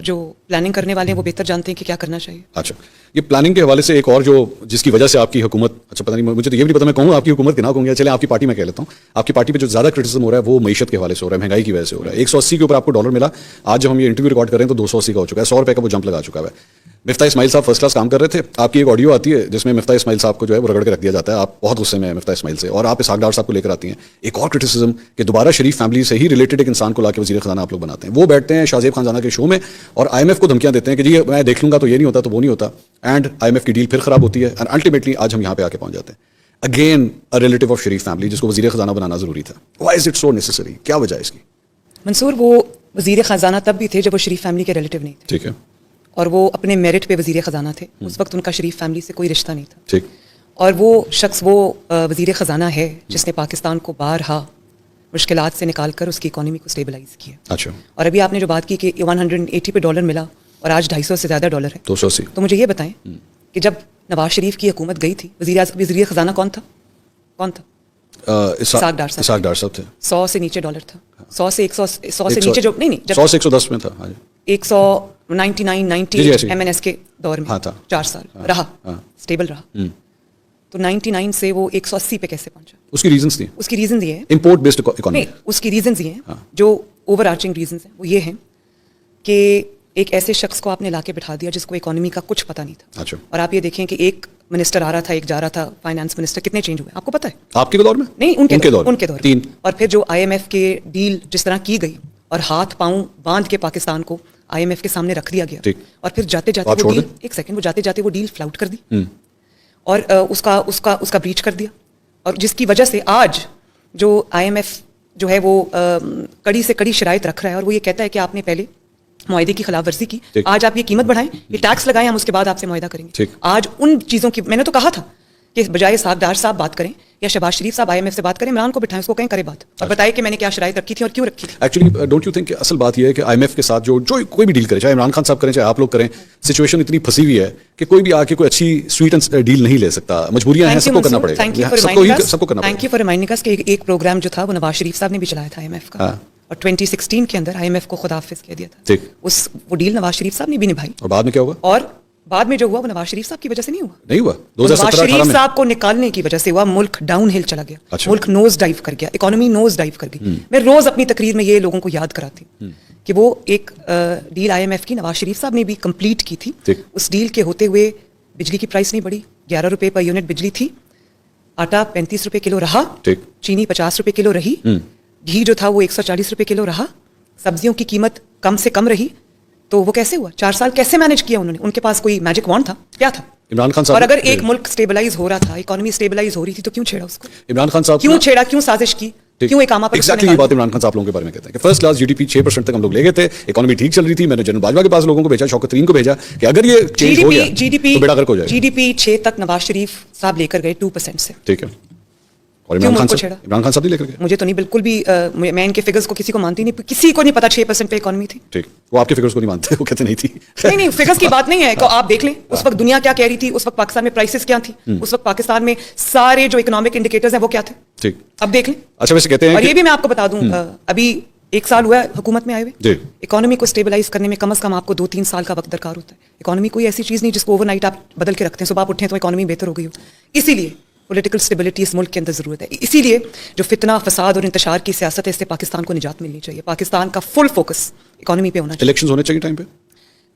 جو پلاننگ کرنے والے ہیں وہ بہتر جانتے ہیں کہ کیا کرنا چاہیے. اچھا, یہ پلاننگ کے حوالے سے ایک اور جو جس کی وجہ سے آپ کی حکومت, اچھا پتہ نہیں, مجھے تو یہ بھی نہیں پتا میں کہوں آپ کی حکومت کے نہ کہوں گا, چلیں آپ کی پارٹی میں کہہ لیتا ہوں, آپ کی پارٹی پہ جو زیادہ کرٹیسزم ہو رہا ہے وہ معیشت کے حوالے سے ہو رہا ہے, مہنگائی کی وجہ سے ہو رہا ہے. 180 کے اوپر آپ کو ڈالر ملا, آج جب ہم یہ انٹرویو ریکارڈ کر رہے ہیں تو 280 کا ہو چکا ہے, 100 روپے کا وہ جمپ لگا چکا ہے. مفتاح اسماعیل صاحب فرسٹ کلاس کام کر رہے تھے, آپ کی ایک آڈیو آتی ہے جس میں مفتاح اسماعیل صاحب کو جو ہے وہ رگڑ کے رکھ دیا جاتا ہے, آپ بہت غصے میں ہیں مفتاح اسماعیل سے, اور آپ اسحاق ڈار صاحب کو لے کر آتی ہیں. ایک اور کرٹیسزم کہ دوبارہ شریف فیملی سے ہی ریلیٹڈ ایک انسان کو لا کے وزیر خزانہ آپ لوگ بناتے ہیں. وہ بیٹھتے ہیں شاہ زیب خان زادہ کے شو میں اور IMF کو دھمکیاں دیتے ہیں کہ جی میں دیکھ لوں گا تو یہ نہیں ہوتا تو وہ نہیں ہوتا, اینڈ IMF کی ڈیل پھر خراب ہوتی ہے, اینڈ الٹیمیٹلی آج ہم یہاں پہ آ کے پہنچ جاتے ہیں. Again a relative of Sharif family جس کو وزیر خزانہ بنانا ضروری تھا. Why is it so necessary, کیا وجہ ہے اس کی؟ منصور, وہ وزیر خزانہ تب بھی تھے جب وہ شریف فیملی کے ریلیٹو نہیں تھے, ٹھیک ہے, اور وہ اپنے میرٹ پہ وزیر خزانہ تھے. اس وقت ان کا شریف فیملی سے کوئی رشتہ نہیں تھا, ٹھیک, اور وہ شخص وہ وزیر خزانہ ہے جس نے پاکستان کو بارہا مشکلات سے نکال کر اس کی اکانومی کو اسٹیبلائز کیا. اچھا, اور ابھی آپ نے جو بات کی کہ 180 پہ ڈالر ملا اور آج 250 سے زیادہ ڈالر ہے, 280, تو مجھے یہ بتائیں کہ جب نواز شریف کی حکومت گئی تھی وزیر خزانہ کون تھا؟ اسحاق ڈار صاحب تھے. 100 سے نیچے ڈالر تھا, 100 سے 100 سے نیچے جو نہیں 100 سے 110 میں تھا, 199 MNS کے دور میں 4 سال رہا, اسٹیبل رہا. تو 99 سے وہ 180 پہ کیسے پہنچا؟ اس کی ریزنز تھیں, اس کی ریزنز یہ ہیں امپورٹ بیسڈ اکانومی, اس کی ریزنز یہ ہیں جو اوور آرچنگ ریزنز ہیں, وہ یہ ہیں کہ ایک ایسے شخص کو آپ نے لا کے بٹھا دیا جس کو اکانومی کا کچھ پتہ نہیں تھا. اچھا, اور آپ یہ دیکھیں کہ ایک منسٹر آ رہا تھا, ایک جا رہا تھا, فائنانس منسٹر کتنے چینج ہوئے آپ کو پتہ ہے؟ آپ کے دور میں نہیں, ان کے دور 3. اور پھر جو IMF کے ڈیل جس طرح کی گئی اور ہاتھ پاؤں باندھ کے پاکستان کو IMF کے سامنے رکھ دیا گیا, اور پھر جاتے جاتے وہ ڈیل, ایک سیکنڈ, وہ جاتے جاتے وہ ڈیل فلاؤٹ کر دی اور اس کا بریچ کر دیا, اور جس کی وجہ سے آج جو IMF جو ہے وہ کڑی سے کڑی شرائط رکھ رہا ہے, اور وہ یہ کہتا ہے کہ آپ نے پہلے معاہدے کی خلاف ورزی کی, آج آپ یہ قیمت بڑھائیں, یہ ٹیکس لگائیں, ہم اس کے بعد آپ سے معاہدہ کریں گے. آج ان چیزوں کی میں نے تو کہا تھا کہ بجائے اسحاق ڈار صاحب بات کریں یا شہباز شریف صاحب IMF سے بات کریں, عمران کو بٹھائیں, اس کو کہیں کرے بات اور بتائے کہ میں نے کیا شرائط رکھی تھی اور کیوں رکھی تھی. ایکچولی ڈونٹ یو تھنک کہ اصل بات یہ ہے کہ IMF کے ساتھ جو کوئی بھی ڈیل کرے, چاہے عمران خان صاحب کریں چاہے آپ لوگ کریں, سچویشن اتنی پھنسی ہوئی ہے کہ کوئی بھی آ کے کوئی اچھی سویٹ ڈیل نہیں لے سکتا, مجبوریاں ہیں, سب کو کرنا پڑے گا. تھینک یو فار ریمائنڈنگ اس کہ ایک پروگرام جو تھا وہ نواز شریف صاحب نے بھی چلایا تھا IMF کا, اور 2016 کے اندر IMF کو خداحافظ کہہ دیا تھا. وہ ڈیل نواز شریف صاحب نے بھی نبھائی, اور بعد میں کیا ہوا؟ اور بعد میں جو ہوا وہ نواز شریف صاحب کی وجہ سے نہیں ہوا, نواز شریف صاحب کو نکالنے کی وجہ سے ہوا. ملک ڈاؤن ہل چلا گیا, ملک نوز ڈائیو کر گیا, اکانومی نوز ڈائیو کر گئی. میں روز اپنی تقریر میں یہ لوگوں کو یاد کراتی ہوں کہ وہ ایک ڈیل IMF کی نواز شریف صاحب نے بھی کمپلیٹ کی تھی. اس ڈیل کے ہوتے ہوئے بجلی کی پرائس نہیں بڑھی, 11 روپے پر یونٹ بجلی تھی, آٹا 35 روپے کلو رہا, چینی 50 روپے کلو رہی, گھی جو تھا وہ 140 روپے کلو رہا, سبزیوں کی قیمت کم سے کم رہی. تو وہ کیسے ہوا؟ 4 سال کیسے مینج کیا انہوں نے؟ ان کے پاس کوئی میجک وانڈ تھا؟ کیا تھا؟ عمران خان صاحب. اور اگر ایک ملک اسٹیبلائز ہو رہا تھا, اکانومی اسٹیبلائز ہو رہی تھی, تو کیوں چھیڑا اس کو؟ عمران خان صاحب کیوں چھیڑا, کیوں سازش کی, کیوں اقامہ پر؟ ایگزیکٹلی یہ بات عمران خان صاحب لوگوں کے بارے میں کہتے ہیں کہ فرسٹ کلاس GDP 6% تک ہم لوگ لے گئے تھے, اکانومی ٹھیک چل رہی تھی. میں نے جنرل باجوہ کے پاس لوگوں کو بھیجا, شوکت ترین کو بھیجا کہ اگر یہ چینج ہو گیا تو بیڑا غرق ہو جائے گا. GDP 6 تک نواز شریف صاحب لے کر گئے 2% سے, ٹھیک ہے, اور عمران خان صاحب نہیں لے کر گئے. مجھے تو نہیں, بالکل بھی, میں ان کے فگرز کو کسی کو مانتی نہیں, کسی کو نہیں پتا 6% پہ اکانومی تھی. ٹھیک, وہ آپ کے فگرز کو نہیں مانتے, وہ کہتے نہیں تھی. نہیں, فگرز کی بات نہیں ہے, آپ دیکھ لیں اس وقت دنیا کیا کہہ رہی تھی, اس وقت پاکستان میں پرائسز کیا تھی, اس وقت پاکستان میں سارے جو اکنامک انڈیکیٹرز ہیں وہ کیا تھے. ٹھیک, اب دیکھ لیں. اچھا, ویسے کہتے ہیں, اور یہ بھی میں آپ کو بتا دوں, ابھی 1 سال ہوا ہے حکومت میں آئے ہوئے, اکانومی کو اسٹیبلائز کرنے میں کم از کم آپ کو 2-3 سال کا وقت درکار ہوتا ہے. اکانومی کوئی ایسی چیز نہیں جس کو اوور نائٹ آپ بدل کے رکھتے ہیں, صبح آپ اٹھیں تو اکانومی بہتر ہو گئی ہو. اسی لیے پولیٹیکل اسٹیبلٹی اس ملک کے اندر ضرورت ہے. اسی لیے جو فتنہ, فساد اور انتشار کی سیاست ہے, اس سے پاکستان کو نجات ملنی چاہیے. پاکستان کا فل فوکس اکانومی پہ ہونا چاہیے. الیکشنز ہونے چاہیے ٹائم پہ,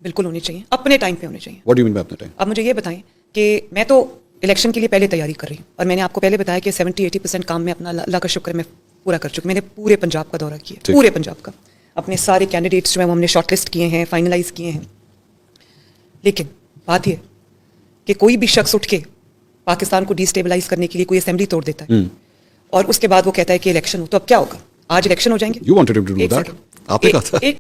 بالکل ہونے چاہیے, اپنے ٹائم پہ ہونے چاہیے. What do you mean by اپنے ٹائم؟ اب مجھے یہ بتائیں کہ میں تو الیکشن کے لیے پہلے تیاری کر رہی ہوں, اور میں نے آپ کو پہلے بتایا کہ 70-80% کام میں اپنا اللہ کا شکر میں پورا کر چکی. میں نے پورے پنجاب کا دورہ کیا, پورے پنجاب کا, اپنے سارے کینڈیڈیٹس جو ہیں وہ ہم نے شارٹ لسٹ کیے ہیں, فائنلائز کیے ہیں. لیکن بات یہ کہ کوئی بھی شخص اٹھ کے پاکستان کو ڈی اسٹیبلائز کرنے کے لیے کوئی اسمبلی توڑ دیتا ہے اور اس کے بعد وہ کہتا ہے کہ الیکشن ہو, تو اب کیا ہوگا؟ آج الیکشن ہو جائیں گے. You wanted him to do that. آپ نے کہا تھا.